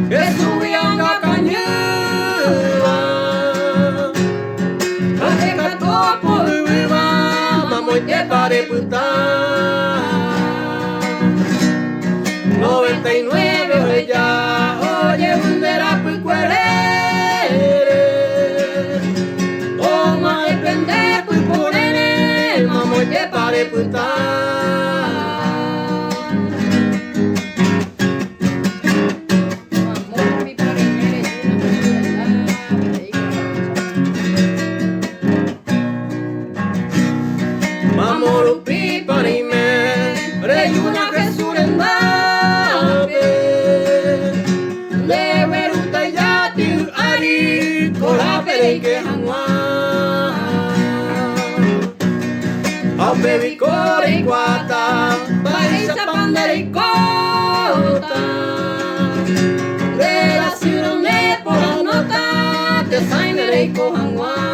que subían a cañera. Hace cato por viva, vamos te pare puta. 99 ya, oye, bandera pues cuere. Oh, más el pendejo pues por él, vamos te pare puta. Mamoro piparime, reyuna que surendabe, de veruta ya tiu ari, kola pere que hanwa. Au bebi kore kuata, barisa pandere kota, de la sirone por la nota, te sainere ko hanwa.